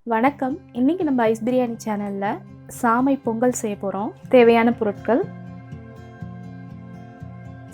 வணக்கம். இன்னைக்கு நம்ம ஐஸ் பிரியாணி சேனல்ல சாமை பொங்கல் செய்ய போறோம். தேவையான பொருட்கள்: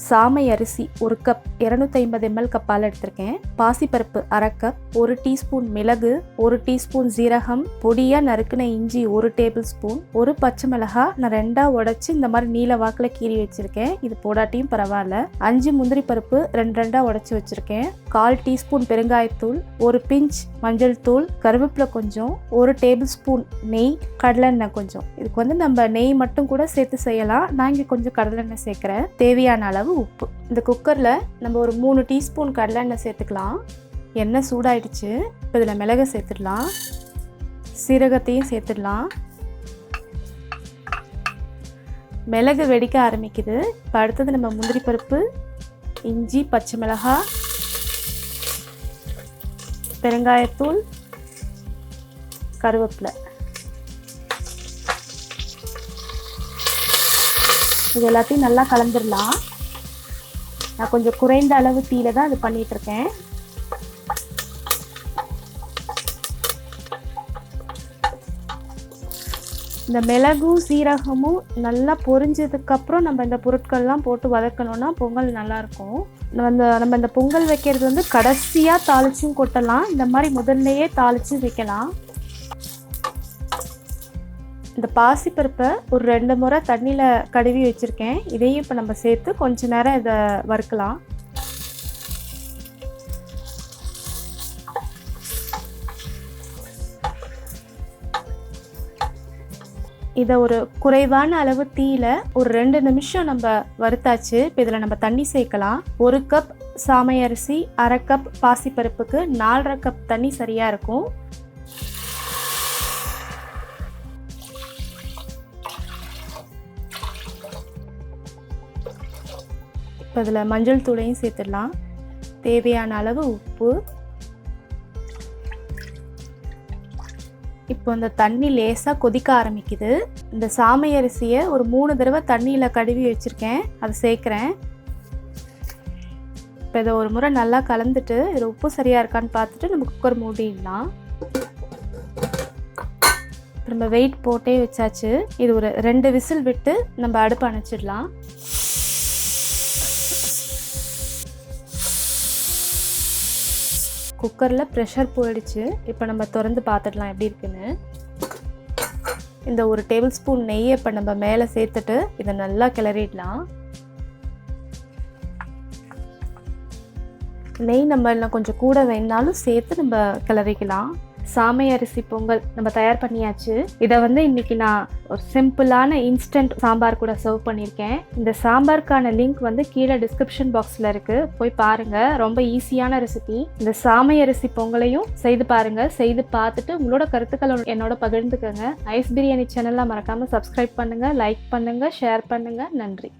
சாமை அரிசி 1 கப் 250 ml கப்பால் எடுத்திருக்கேன். பாசிப்பருப்பு 1/2 கப், 1 டீஸ்பூன் மிளகு, 1 டீஸ்பூன் சீரகம், பொடியா நறுக்கின இஞ்சி 1 டேபிள் ஸ்பூன், 1 பச்சை மிளகாய் நான் 2ஆ உடைச்சு இந்த மாதிரி நீல வாக்கில் கீறி வச்சிருக்கேன். இது போடாட்டியும் பரவாயில்ல. 5 முந்திரி பருப்பு 2 உடைச்சு வச்சிருக்கேன். 1/4 டீஸ்பூன் பெருங்காயத்தூள், 1 பிஞ்ச் மஞ்சள் தூள், கருவேப்பிலை கொஞ்சம், 1 டேபிள் ஸ்பூன் நெய், கடலெண்ணெய் கொஞ்சம். இதுக்கு நம்ம நெய் மட்டும் கூட சேர்த்து செய்யலாம். நான் இங்கே கொஞ்சம் கடலெண்ணெய் சேர்க்குறேன். தேவையான அளவு உப்பு. இந்த குக்கரில் நம்ம ஒரு 3 டீஸ்பூன் கடலெண்ணெய் சேர்த்துக்கலாம். எண்ணெய் சூடாயிடுச்சு. இப்போ இதில் மிளகு சேர்த்துடலாம், சீரகத்தையும் சேர்த்துடலாம். மிளகு வெடிக்க ஆரம்பிக்குது. இப்போ அடுத்தது நம்ம முந்திரி பருப்பு, இஞ்சி, பச்சை மிளகாய், பெருங்காயத்தூள், கருவேப்பிலை, இது எல்லாத்தையும் நல்லா கலந்துடலாம். நான் கொஞ்சம் குறைந்த அளவு தீயில தான் இது பண்ணிட்டு இருக்கேன். இந்த மிளகும் சீரகமும் நல்லா பொரிஞ்சதுக்கப்புறம் நம்ம இந்த பொருட்கள்லாம் போட்டு வதக்கணும்னா பொங்கல் நல்லாயிருக்கும். நம்ம இந்த பொங்கல் வைக்கிறது கடைசியாக தாளிச்சும் கொட்டலாம். இந்த மாதிரி முதல்லையே தாளித்து வைக்கலாம். இந்த பாசிப்பருப்பை ஒரு 2 முறை தண்ணியில் கழுவி வச்சுருக்கேன். இதையும் இப்போ நம்ம சேர்த்து கொஞ்ச நேரம் இதை வறுக்கலாம். இதை ஒரு குறைவான அளவு தீயில ஒரு 2 நிமிஷம் நம்ம வறுத்தாச்சு. இப்போ இதில் நம்ம தண்ணி சேர்க்கலாம். 1 கப் சாமை அரிசி, 1/2 கப் பாசிப்பருப்புக்கு 4.5 கப் தண்ணி சரியாக இருக்கும். இப்போ இதில் மஞ்சள் தூளையும் சேர்த்துடலாம். தேவையான அளவு உப்பு. இப்போ இந்த தண்ணி லேசாக கொதிக்க ஆரம்பிக்குது. இந்த சாமை அரிசியை ஒரு 3 தடவை தண்ணியில் கழுவி வச்சுருக்கேன், அதை சேர்க்குறேன். இப்போ இதை ஒரு முறை நல்லா கலந்துட்டு இதில் உப்பு சரியாக இருக்கான்னு பார்த்துட்டு நம்ம குக்கர் மூடிடலாம். நம்ம வெயிட் போட்டே வச்சாச்சு. இது ஒரு 2 விசில் விட்டு நம்ம அடுப்பு அணைச்சிடலாம். குக்கரில் ப்ரெஷர் போயிடுச்சு. இப்போ நம்ம திறந்து பார்த்துடலாம் எப்படி இருக்குன்னு. இந்த 1 டேபிள் ஸ்பூன் நெய்யை இப்போ நம்ம மேலே சேர்த்துட்டு இதை நல்லா கிளறிடலாம். நெய் நம்ம இன்னும் கொஞ்சம் கூட வேணாலும் சேர்த்து நம்ம கிளறிக்கலாம். சாமை அரிசி பொங்கல் நம்ம தயார் பண்ணியாச்சு. இதை இன்னைக்கு நான் ஒரு சிம்பிளான இன்ஸ்டன்ட் சாம்பார் கூட சர்வ் பண்ணியிருக்கேன். இந்த சாம்பாருக்கான லிங்க் கீழே டிஸ்கிரிப்ஷன் பாக்ஸில் இருக்குது, போய் பாருங்கள். ரொம்ப ஈஸியான ரெசிபி. இந்த சாமை அரிசி பொங்கலையும் செய்து பாருங்கள். செய்து பார்த்துட்டு உங்களோட கருத்துக்களை என்னோட பகிர்ந்துக்கங்க. ஐஸ் பிரியாணி சேனலில் மறக்காமல் சப்ஸ்கிரைப் பண்ணுங்கள், லைக் பண்ணுங்கள், ஷேர் பண்ணுங்கள். நன்றி.